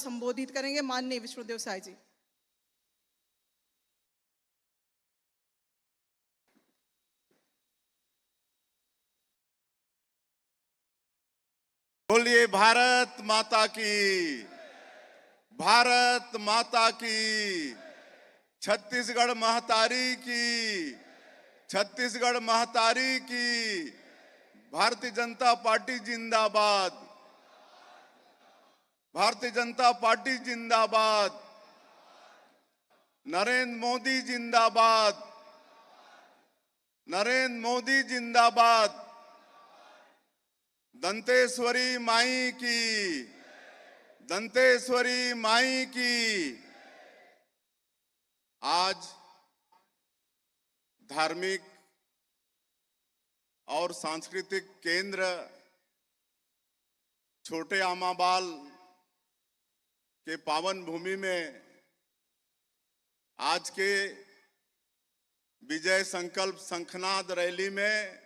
संबोधित करेंगे माननीय विष्णुदेव साय जी। बोलिए भारत माता की, भारत माता की, छत्तीसगढ़ महतारी की, छत्तीसगढ़ महतारी की, भारतीय जनता पार्टी जिंदाबाद, भारतीय जनता पार्टी जिंदाबाद, नरेंद्र मोदी जिंदाबाद, नरेंद्र मोदी जिंदाबाद, दंतेश्वरी माई की, दंतेश्वरी माई की। आज धार्मिक और सांस्कृतिक केंद्र छोटे आमाबाल के पावन भूमि में आज के विजय संकल्प शंखनाद रैली में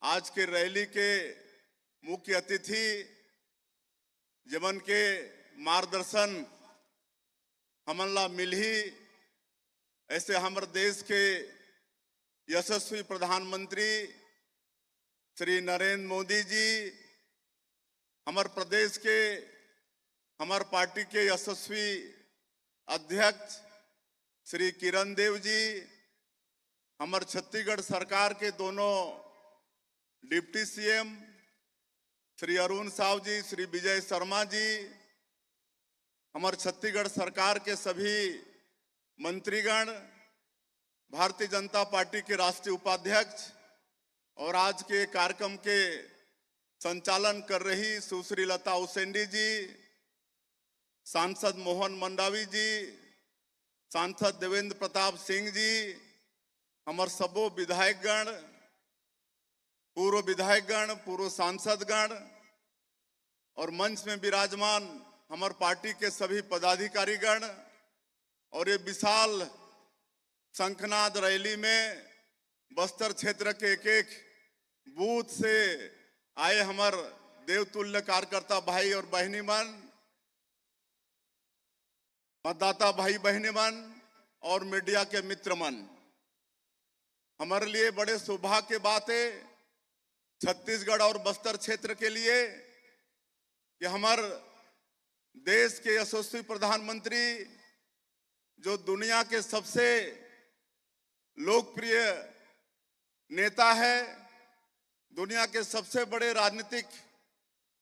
आज के रैली के मुख्य अतिथि जमन के मार्गदर्शन हमला मिलही ऐसे हमारे देश के यशस्वी प्रधानमंत्री श्री नरेंद्र मोदी जी, हमारे प्रदेश के हमारे पार्टी के यशस्वी अध्यक्ष श्री किरण देव जी, हमारे छत्तीसगढ़ सरकार के दोनों डिप्टी सीएम श्री अरुण साव जी, श्री विजय शर्मा जी, हमारे छत्तीसगढ़ सरकार के सभी मंत्रीगण, भारतीय जनता पार्टी के राष्ट्रीय उपाध्यक्ष और आज के कार्यक्रम के संचालन कर रही सुश्री लता उसेंडी जी, सांसद मोहन मंडावी जी, सांसद देवेंद्र प्रताप सिंह जी, हमारे सबो विधायकगण, पूर्व विधायकगण, पूर्व सांसदगण और मंच में विराजमान हमारे पार्टी के सभी पदाधिकारीगण और ये विशाल शंखनाद रैली में बस्तर क्षेत्र के एक एक बूथ से आए हमारे देवतुल्य कार्यकर्ता भाई और बहनी मन, मतदाता भाई बहनी मन और मीडिया के मित्र मन, हमारे लिए बड़े सौभाग्य की बात है छत्तीसगढ़ और बस्तर क्षेत्र के लिए कि हमारे देश के यशस्वी प्रधानमंत्री जो दुनिया के सबसे लोकप्रिय नेता है, दुनिया के सबसे बड़े राजनीतिक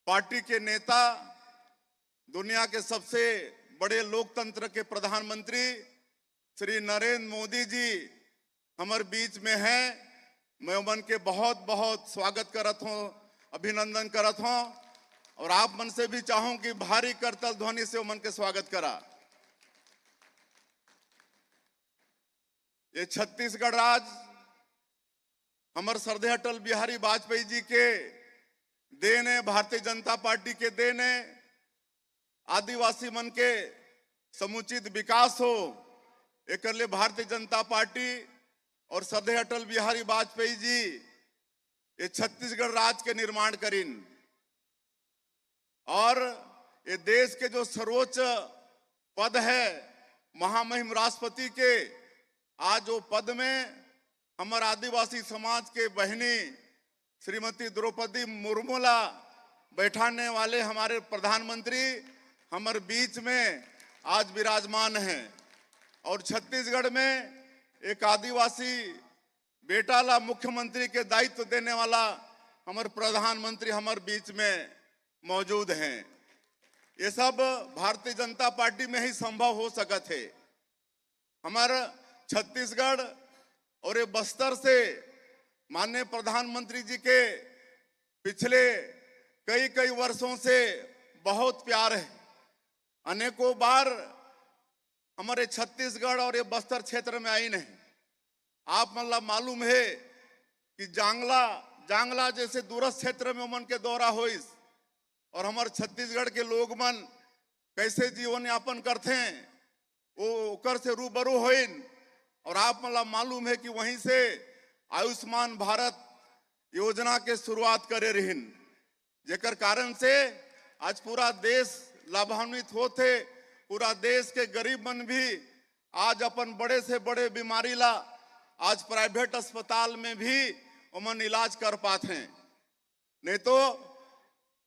पार्टी के नेता, दुनिया के सबसे बड़े लोकतंत्र के प्रधानमंत्री श्री नरेंद्र मोदी जी हमारे बीच में हैं। मैं मन के बहुत बहुत स्वागत करत हूँ, अभिनंदन करत हूँ और आप मन से भी चाहूं कि भारी करतल ध्वनि से मन के स्वागत करा। ये छत्तीसगढ़ राज्य हमारे श्रद्धेय अटल बिहारी वाजपेयी जी के देन है, भारतीय जनता पार्टी के देन है। आदिवासी मन के समुचित विकास हो एक लिए भारतीय जनता पार्टी और श्रद्धेय अटल बिहारी वाजपेयी जी ये छत्तीसगढ़ राज्य के निर्माण करीन और ये देश के जो सर्वोच्च पद है महामहिम राष्ट्रपति के, आज वो पद में हमारे आदिवासी समाज के बहनी श्रीमती द्रौपदी मुर्मूला बैठाने वाले हमारे प्रधानमंत्री हमारे बीच में आज विराजमान हैं और छत्तीसगढ़ में एक आदिवासी बेटा ला मुख्यमंत्री के दायित्व देने वाला हमारे प्रधानमंत्री हमारे बीच में मौजूद हैं। ये सब भारतीय जनता पार्टी में ही संभव हो सका थे। हमारे छत्तीसगढ़ और ये बस्तर से माननीय प्रधानमंत्री जी के पिछले कई वर्षों से बहुत प्यार है। अनेकों बार हमारे छत्तीसगढ़ और ये बस्तर क्षेत्र में आई नहीं। आप मतलब मालूम है कि जांगला जैसे दूरस्थ क्षेत्र में मन के दौरा होइस और हमारे छत्तीसगढ़ के लोग मन कैसे जीवन यापन करते हैं वो ओकर से रूबरू होइन और आप मतलब मालूम है कि वहीं से आयुष्मान भारत योजना के शुरुआत करे रहिन, जेकर कारण से आज पूरा देश लाभान्वित होते, पूरा देश के गरीब मन भी आज अपन बड़े से बड़े बीमारी ला आज प्राइवेट अस्पताल में भी उमन इलाज कर पाते हैं। नहीं तो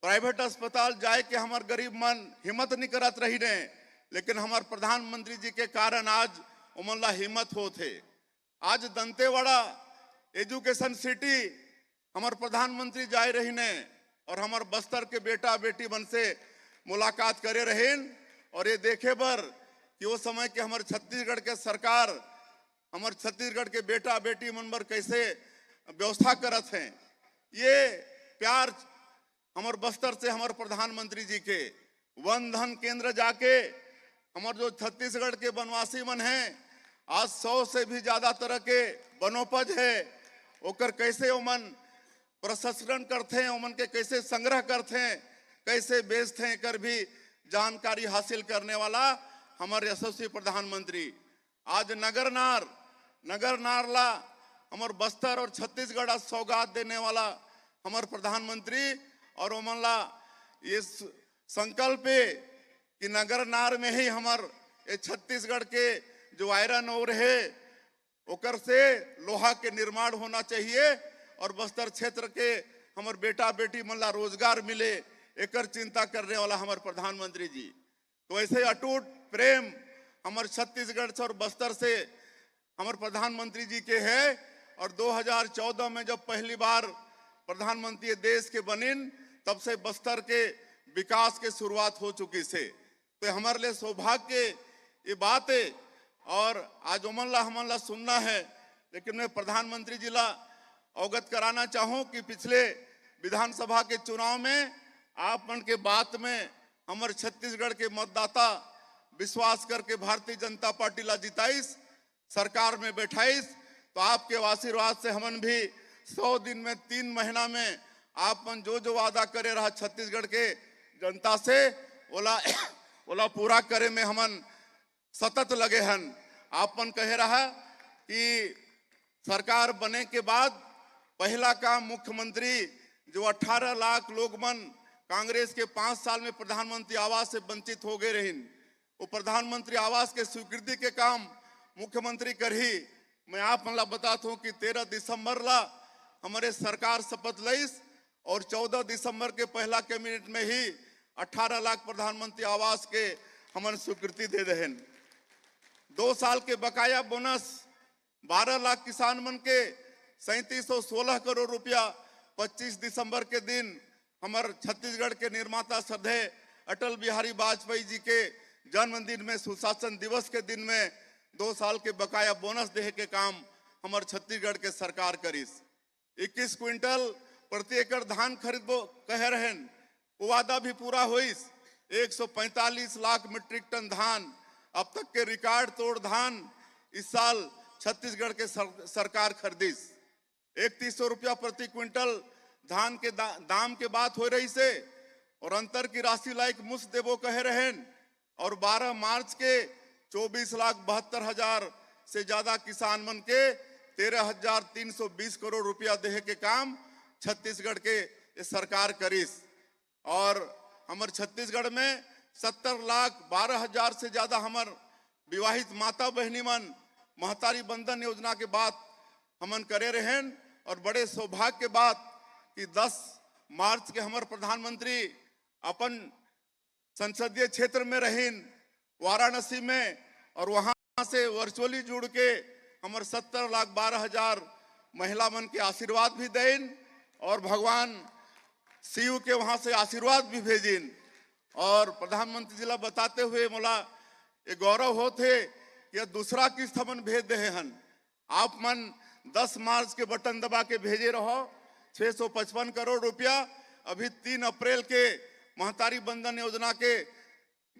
प्राइवेट अस्पताल जाए के हमार गरीब मन हिम्मत नहीं करत रही ने, लेकिन हमार प्रधानमंत्री जी के कारण आज उमन ला हिम्मत होते। आज दंतेवाड़ा एजुकेशन सिटी हमार प्रधानमंत्री जाए रही ने और हमार बस्तर के बेटा बेटी मन से मुलाकात करे रहेन, और ये देखे बर कि वो समय के हमारे छत्तीसगढ़ के सरकार हमारे छत्तीसगढ़ के बेटा बेटी मन बर कैसे व्यवस्था करत हैं। ये प्यार हमारे बस्तर से हमारे प्रधानमंत्री जी के वन धन केंद्र जाके हमारे जो छत्तीसगढ़ के वनवासी मन हैं, आज 100 से भी ज्यादा तरह के वनोपज है, ओकर कैसे ओमन प्रसंस्करण करते हैं, ओमन के कैसे संग्रह करते हैं, कैसे बेचते हैं, कर भी जानकारी हासिल करने वाला हमारे यशस्वी प्रधानमंत्री। आज नगर नार ला हमारे बस्तर और छत्तीसगढ़ आज सौगात देने वाला हमारे प्रधानमंत्री, और ओमन ला ये संकल्प है कि नगर नार में ही हमारे छत्तीसगढ़ के जो आयरन ओर है ओकर से लोहा के निर्माण होना चाहिए, और बस्तर क्षेत्र के हमारे बेटा बेटी मन ला रोजगार मिले, एकर चिंता करने वाला हमारे प्रधानमंत्री जी। तो ऐसे अटूट प्रेम हमारे छत्तीसगढ़ से और बस्तर से हमारे प्रधानमंत्री जी के है। और 2014 में जब पहली बार प्रधानमंत्री देश के बनिन, तब से बस्तर के विकास के शुरुआत हो चुकी से। तो हमारे लिए सौभाग्य ये बात है, और आज हमन ला सुनना है। लेकिन मैं प्रधानमंत्री जी ला अवगत कराना चाहूं कि पिछले विधानसभा के चुनाव में आप मन के बात में हमारे छत्तीसगढ़ के मतदाता विश्वास करके भारतीय जनता पार्टी ला जिताइस, सरकार में बैठाइस। तो आपके आशीर्वाद से हमन भी 100 दिन में 3 महीना में आप मन जो वादा करे रहा छत्तीसगढ़ के जनता से ओला पूरा करे में हमन सतत लगे हन। आप मन कहे रहा कि सरकार बने के बाद पहला काम मुख्यमंत्री जो 18 लाख लोग मन कांग्रेस के 5 साल में प्रधानमंत्री आवास से वंचित हो गए रहीन, वो प्रधानमंत्री आवास के स्वीकृति के काम मुख्यमंत्री करही। मैं आप मन ला बताता हूँ कि 13 दिसंबर ला हमारे सरकार शपथ लईस, और 14 दिसंबर के पहला कैबिनेट में ही 18 लाख प्रधानमंत्री आवास के हमन स्वीकृति दे देहन। 2 साल के बकाया बोनस 12 लाख किसान मन के 3716 करोड़ रुपया 25 दिसंबर के दिन हमारे छत्तीसगढ़ के निर्माता श्रद्धेय अटल बिहारी वाजपेयी जी के जन्मदिन में सुशासन दिवस के दिन में 2 साल के बकाया बोनस देहे के काम हमारे छत्तीसगढ़ के सरकार करीस। 21 क्विंटल प्रति एकड़ धान खरीदबो कहे रहेन, वो वादा भी पूरा होइस। 145 लाख मीट्रिक टन धान, अब तक के रिकॉर्ड तोड़ धान इस साल छत्तीसगढ़ के सरकार खरीदिस। 3100 रुपया प्रति क्विंटल धान के दाम के बात हो रही से, और अंतर की राशि लायक मुफ्त देवो कहे रहेन। और 12 मार्च के 24,72,000 से ज्यादा किसान मन के 13,320 करोड़ रुपया देहे के काम छत्तीसगढ़ के सरकार करीस। और हमारे छत्तीसगढ़ में 70,12,000 से ज्यादा हमार विवाहित माता बहनी मन महतारी बंधन योजना के बात हमन करे रहेन। और बड़े सौभाग्य के बात कि 10 मार्च के हमारे प्रधानमंत्री अपन संसदीय क्षेत्र में रहीन वाराणसी में, और वहां से वर्चुअली जुड़ के हमारे 70,12,000 महिला मन के आशीर्वाद भी देन, और भगवान शिव के वहां से आशीर्वाद भी भेजिन। और प्रधानमंत्री जी ला बताते हुए मोला ये गौरव होते कि दूसरा किस्त हमन भेज दे हन। आप मन 10 मार्च के बटन दबा के भेजे रहो 655 करोड़ रुपया। अभी 3 अप्रैल के महतारी बंधन योजना के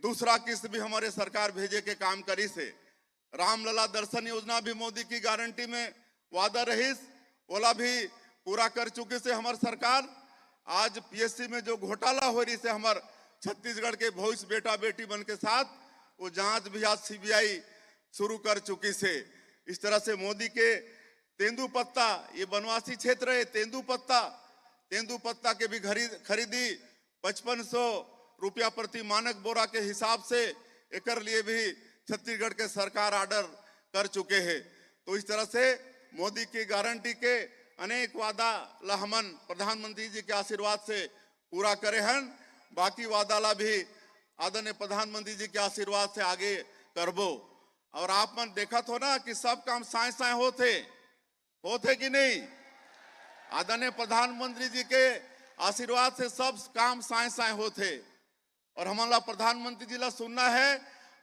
दूसरा किस्त भी हमारे सरकार भेजे के काम करी से। रामलला दर्शन योजना भी मोदी की गारंटी में वादा रहीस, ओला भी पूरा कर चुकी से हमारी सरकार। आज पीएससी में जो घोटाला हो रही से हमारे छत्तीसगढ़ के भविष्य बेटा बेटी बन के साथ, वो जांच भी आज सीबीआई शुरू कर चुकी से। इस तरह से मोदी के तेंदुपत्ता, ये वनवासी क्षेत्र है, तेंदुपत्ता के भी खरीदी 5500 रुपया प्रति मानक बोरा के हिसाब से एकर लिए भी छत्तीसगढ़ के सरकार ऑर्डर कर चुके हैं। तो इस तरह से मोदी की गारंटी के अनेक वादा ला हमन प्रधानमंत्री जी के आशीर्वाद से पूरा करे हैं। बाकी वादा ला भी आदरणीय प्रधानमंत्री जी के आशीर्वाद से आगे करबो। और आप मन देखा हो ना कि सब काम साए साए होते कि नहीं। आदरणीय प्रधानमंत्री जी के आशीर्वाद से सब काम साए साए होते। और हमारा प्रधानमंत्री जी ला सुनना है।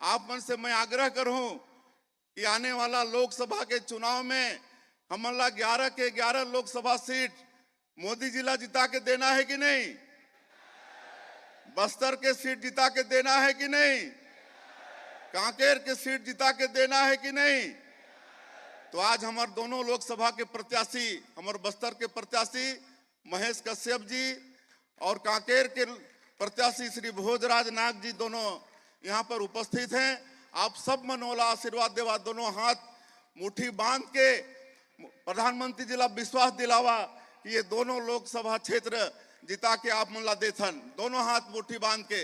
आप मन से मैं आग्रह करूं कि आने वाला लोकसभा के चुनाव में हमारा 11 के 11 लोकसभा सीट मोदी जी ला जिता के देना है कि नहीं। बस्तर के सीट जिता के देना है कि नहीं। कांकेर के सीट जिता के देना है कि नहीं। तो आज हमारे दोनों लोकसभा के प्रत्याशी, हमारे बस्तर के प्रत्याशी महेश कश्यप जी और कांकेर के प्रत्याशी श्री भोजराज नाग जी दोनों यहाँ पर उपस्थित हैं। आप सब मनोला आशीर्वाद देवा, दोनों हाथ मुट्ठी बांध के प्रधानमंत्री जी ला विश्वास दिलावा कि ये दोनों लोकसभा क्षेत्र जिता के आप मन ला देथन। दोनों हाथ मुट्ठी बांध के